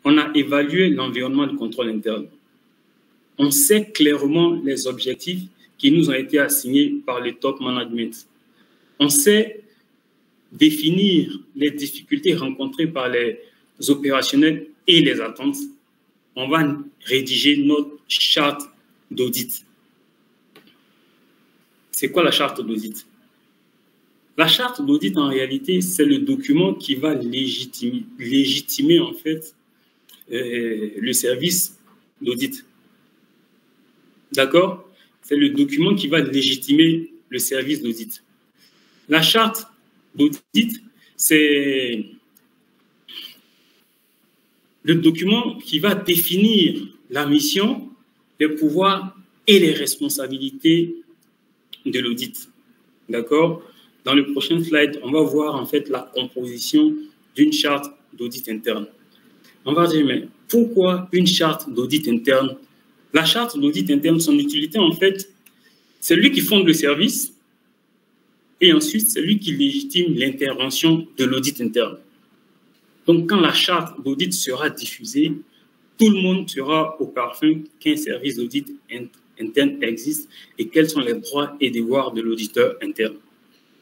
on a évalué l'environnement de contrôle interne. On sait clairement les objectifs qui nous ont été assignés par le top management. On sait définir les difficultés rencontrées par les opérationnels et les attentes. On va rédiger notre charte d'audit. C'est quoi la charte d'audit? La charte d'audit, en réalité, c'est le document qui va légitimer en fait, le service d'audit. D'accord? C'est le document qui va légitimer le service d'audit. La charte d'audit, c'est le document qui va définir la mission, les pouvoirs et les responsabilités de l'audit. D'accord? Dans le prochain slide, on va voir en fait la composition d'une charte d'audit interne. On va dire, mais pourquoi une charte d'audit interne? La charte d'audit interne, son utilité en fait, c'est lui qui fonde le service et ensuite c'est lui qui légitime l'intervention de l'audit interne. Donc quand la charte d'audit sera diffusée, tout le monde sera au parfum qu'un service d'audit interne existe et quels sont les droits et devoirs de l'auditeur interne.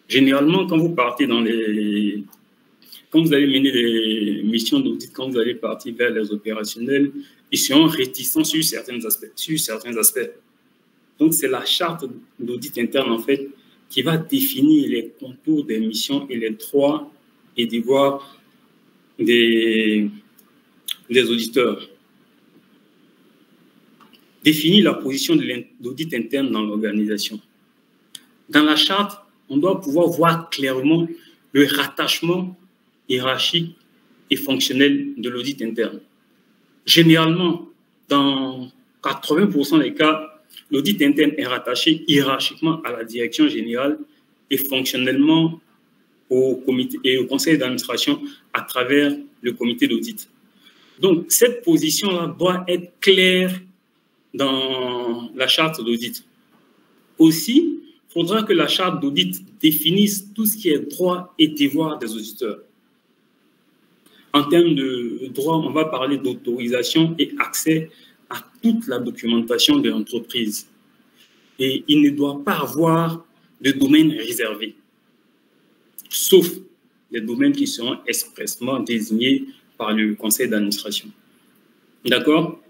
Généralement, quand vous partez dans les... Quand vous allez mener des missions d'audit, quand vous allez partir vers les opérationnels, ils seront réticents sur certains aspects. Donc, c'est la charte d'audit interne, en fait, qui va définir les contours des missions et les droits et devoirs des auditeurs. Définir la position de l'audit interne dans l'organisation. Dans la charte, on doit pouvoir voir clairement le rattachement hiérarchique et fonctionnel de l'audit interne. Généralement, dans 80% des cas, l'audit interne est rattaché hiérarchiquement à la direction générale et fonctionnellement au comité et au conseil d'administration à travers le comité d'audit. Donc, cette position-là doit être claire dans la charte d'audit. Aussi, il faudra que la charte d'audit définisse tout ce qui est droit et devoir des auditeurs. En termes de droit, on va parler d'autorisation et accès à toute la documentation de l'entreprise. Et il ne doit pas avoir de domaine réservé, sauf les domaines qui seront expressément désignés par le conseil d'administration. D'accord?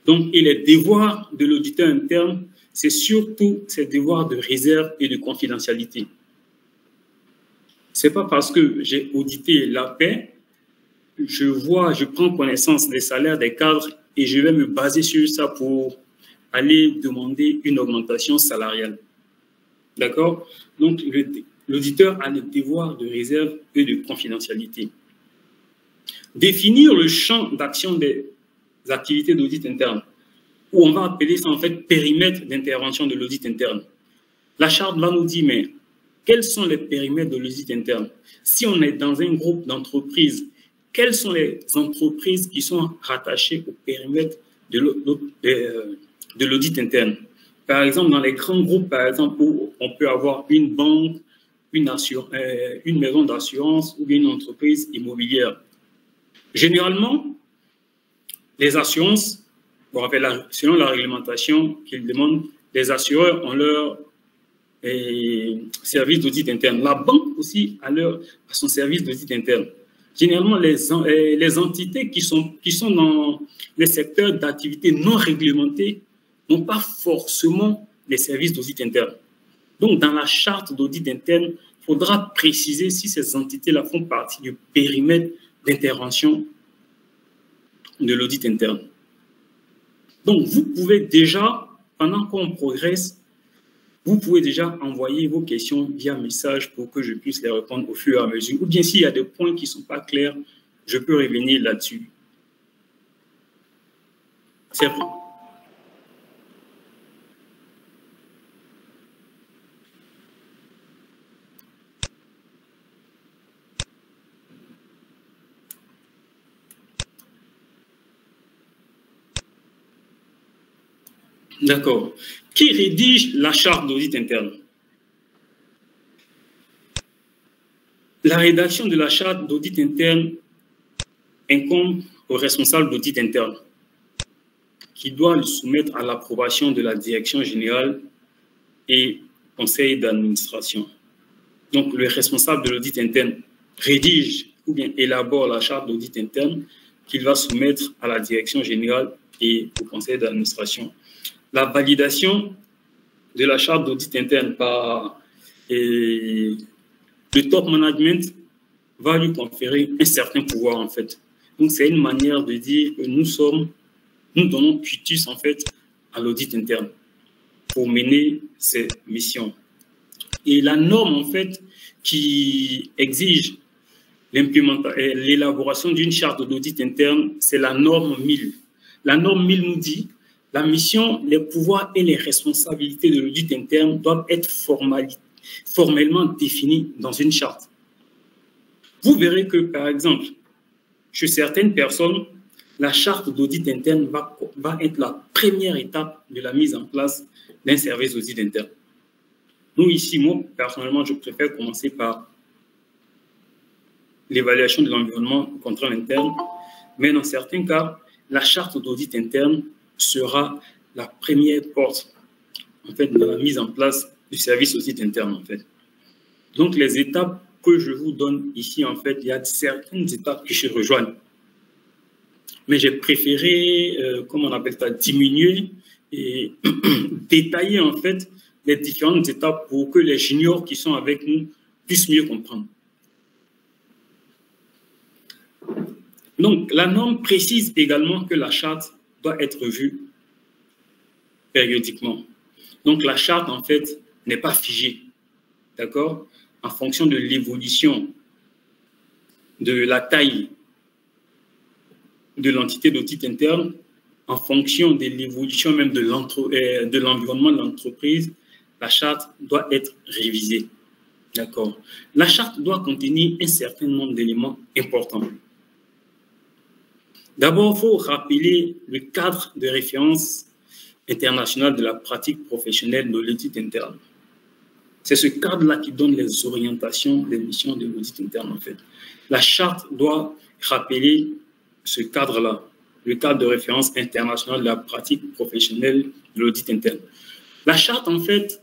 Donc, et les devoirs de l'auditeur interne, c'est surtout ces devoirs de réserve et de confidentialité. Ce n'est pas parce que j'ai audité la paix, je prends connaissance des salaires des cadres et je vais me baser sur ça pour aller demander une augmentation salariale. D'accord? Donc, l'auditeur a le devoir de réserve et de confidentialité. Définir le champ d'action des activités d'audit interne, où on va appeler ça en fait périmètre d'intervention de l'audit interne. La charte va nous dire, mais quels sont les périmètres de l'audit interne? Si on est dans un groupe d'entreprises, quelles sont les entreprises qui sont rattachées au périmètre de l'audit interne? Par exemple, dans les grands groupes, par exemple, où on peut avoir une banque, une maison d'assurance ou une entreprise immobilière. Généralement, les assurances, selon la réglementation qu'ils demandent, les assureurs ont leur service d'audit interne. La banque aussi a son service d'audit interne. Généralement, les entités qui sont dans les secteurs d'activité non réglementés n'ont pas forcément les services d'audit interne. Donc, dans la charte d'audit interne, il faudra préciser si ces entités-là font partie du périmètre d'intervention de l'audit interne. Donc, vous pouvez déjà, pendant qu'on progresse, vous pouvez déjà envoyer vos questions via message pour que je puisse les répondre au fur et à mesure. Ou bien s'il y a des points qui ne sont pas clairs, je peux revenir là-dessus. C'est vrai. D'accord. Qui rédige la charte d'audit interne? La rédaction de la charte d'audit interne incombe au responsable d'audit interne, qui doit le soumettre à l'approbation de la direction générale et conseil d'administration. Donc, le responsable de l'audit interne rédige ou bien élabore la charte d'audit interne qu'il va soumettre à la direction générale et au conseil d'administration. La validation de la charte d'audit interne par le top management va lui conférer un certain pouvoir, en fait. Donc, c'est une manière de dire que nous donnons quitus, en fait, à l'audit interne pour mener ses missions. Et la norme, en fait, qui exige l'élaboration d'une charte d'audit interne, c'est la norme 1000. La norme 1000 nous dit la mission, les pouvoirs et les responsabilités de l'audit interne doivent être formellement définis dans une charte. Vous verrez que, par exemple, chez certaines personnes, la charte d'audit interne va être la première étape de la mise en place d'un service d'audit interne. Nous, ici, moi, personnellement, je préfère commencer par l'évaluation de l'environnement au contrôle interne, mais dans certains cas, la charte d'audit interne sera la première porte, en fait, de la mise en place du service d'audit interne, en fait. Donc, les étapes que je vous donne ici, en fait, il y a certaines étapes qui se rejoignent. Mais j'ai préféré, comment on appelle ça, diminuer et détailler, en fait, les différentes étapes pour que les juniors qui sont avec nous puissent mieux comprendre. Donc, la norme précise également que la charte doit être revue périodiquement. Donc, la charte, en fait, n'est pas figée, d'accord? En fonction de l'évolution de la taille de l'entité d'audit interne, en fonction de l'évolution même de l'environnement de l'entreprise, la charte doit être révisée, d'accord? La charte doit contenir un certain nombre d'éléments importants. D'abord, il faut rappeler le cadre de référence international de la pratique professionnelle de l'audit interne. C'est ce cadre-là qui donne les orientations des missions de l'audit interne, en fait. La charte doit rappeler ce cadre-là, le cadre de référence international de la pratique professionnelle de l'audit interne. La charte, en fait,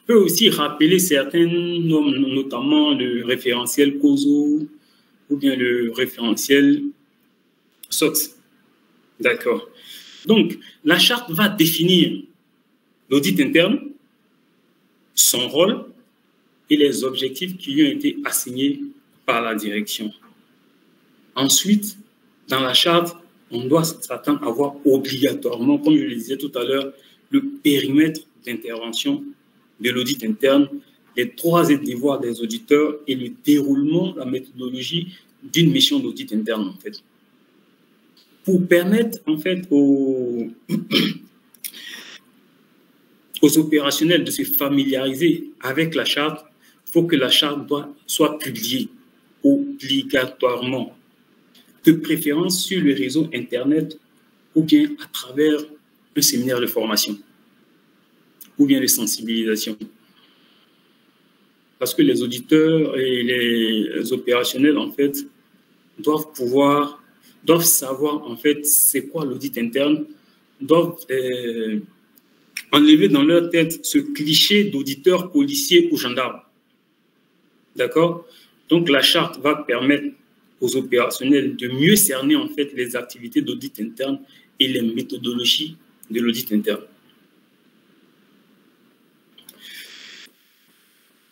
peut aussi rappeler certaines normes, notamment le référentiel COSO ou bien le référentiel SOX. D'accord. Donc, la charte va définir l'audit interne, son rôle et les objectifs qui lui ont été assignés par la direction. Ensuite, dans la charte, on doit s'attendre à voir obligatoirement, comme je le disais tout à l'heure, le périmètre d'intervention de l'audit interne, les droits et devoirs des auditeurs et le déroulement, la méthodologie d'une mission d'audit interne, en fait. Pour permettre, en fait, aux opérationnels de se familiariser avec la charte, il faut que la charte soit publiée obligatoirement, de préférence sur le réseau Internet ou bien à travers un séminaire de formation ou bien de sensibilisation. Parce que les auditeurs et les opérationnels, en fait, doivent savoir, en fait, c'est quoi l'audit interne, doivent enlever dans leur tête ce cliché d'auditeur policier ou gendarme. D'accord? Donc, la charte va permettre aux opérationnels de mieux cerner, en fait, les activités d'audit interne et les méthodologies de l'audit interne.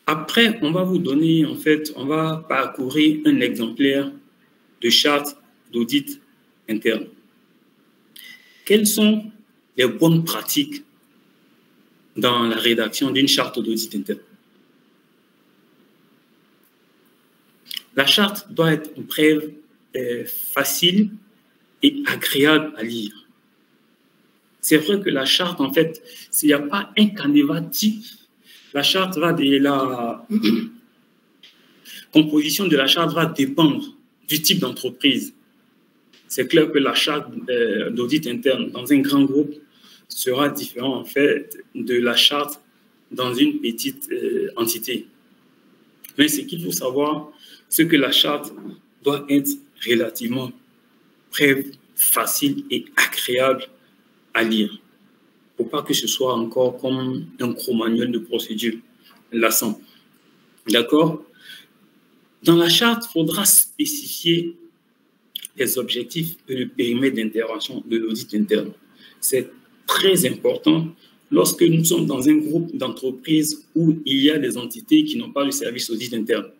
Après, on va vous donner, en fait, on va parcourir un exemplaire de charte d'audit interne. Quelles sont les bonnes pratiques dans la rédaction d'une charte d'audit interne? La charte doit être brève, facile et agréable à lire. C'est vrai que la charte, en fait, s'il n'y a pas un canevas type, la charte va la composition de la charte va dépendre du type d'entreprise. C'est clair que la charte d'audit interne dans un grand groupe sera différente, en fait, de la charte dans une petite entité. Mais ce qu'il faut savoir, c'est que la charte doit être relativement brève, facile et agréable à lire. Il ne faut pas que ce soit encore comme un gros manuel de procédure lassant. D'accord? Dans la charte, il faudra spécifier les objectifs et le périmètre d'intervention de l'audit interne. C'est très important lorsque nous sommes dans un groupe d'entreprises où il y a des entités qui n'ont pas de service d'audit interne.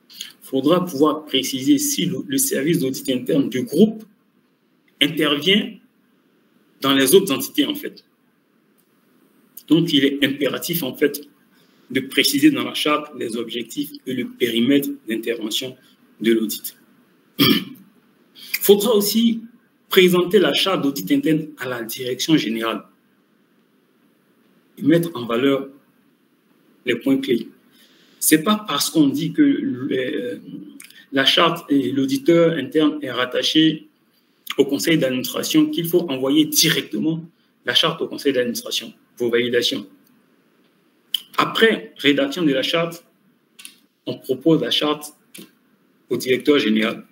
Il faudra pouvoir préciser si le service d'audit interne du groupe intervient dans les autres entités, en fait. Donc, il est impératif, en fait, de préciser dans la charte les objectifs et le périmètre d'intervention de l'audit. Il faudra aussi présenter la charte d'audit interne à la direction générale et mettre en valeur les points clés. Ce n'est pas parce qu'on dit que la charte et l'auditeur interne est rattaché au conseil d'administration qu'il faut envoyer directement la charte au conseil d'administration pour validation. Après rédaction de la charte, on propose la charte au directeur général.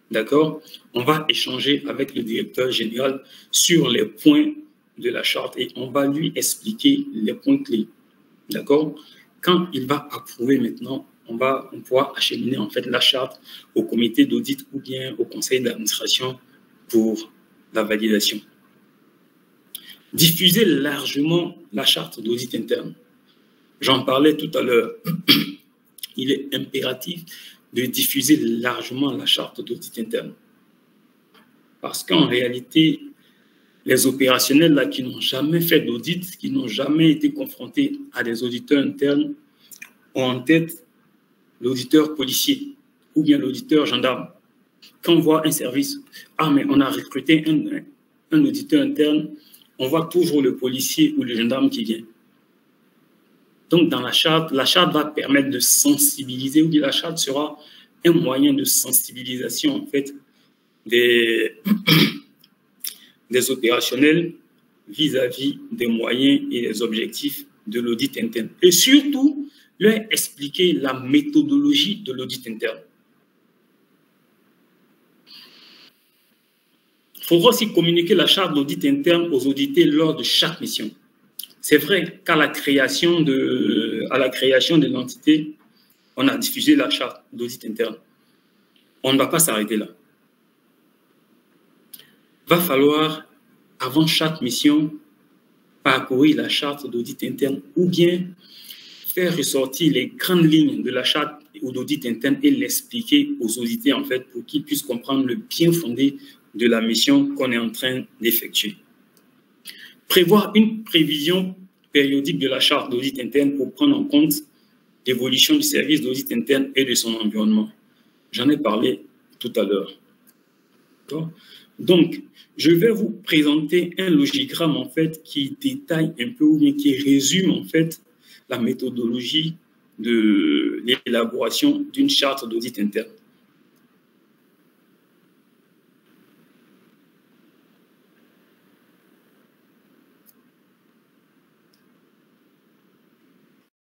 D'accord? On va échanger avec le directeur général sur les points de la charte et on va lui expliquer les points clés. D'accord? Quand il va approuver maintenant, on pourra acheminer en fait la charte au comité d'audit ou bien au conseil d'administration pour la validation. Diffuser largement la charte d'audit interne. J'en parlais tout à l'heure. Il est impératif de diffuser largement la charte d'audit interne. Parce qu'en réalité, les opérationnels là, qui n'ont jamais fait d'audit, qui n'ont jamais été confrontés à des auditeurs internes, ont en tête l'auditeur policier ou bien l'auditeur gendarme. Quand on voit un service, ah mais on a recruté un auditeur interne, on voit toujours le policier ou le gendarme qui vient. Donc, dans la charte va permettre de sensibiliser, ou bien la charte sera un moyen de sensibilisation, en fait, des opérationnels vis-à-vis des moyens et des objectifs de l'audit interne. Et surtout, leur expliquer la méthodologie de l'audit interne. Il faudra aussi communiquer la charte d'audit interne aux audités lors de chaque mission. C'est vrai qu'à la création de l'entité, on a diffusé la charte d'audit interne. On ne va pas s'arrêter là. Il va falloir, avant chaque mission, parcourir la charte d'audit interne ou bien faire ressortir les grandes lignes de la charte d'audit interne et l'expliquer aux audités, en fait, pour qu'ils puissent comprendre le bien fondé de la mission qu'on est en train d'effectuer. Prévoir une prévision périodique de la charte d'audit interne pour prendre en compte l'évolution du service d'audit interne et de son environnement. J'en ai parlé tout à l'heure. Donc, je vais vous présenter un logigramme en fait qui détaille un peu ou bien qui résume en fait la méthodologie de l'élaboration d'une charte d'audit interne.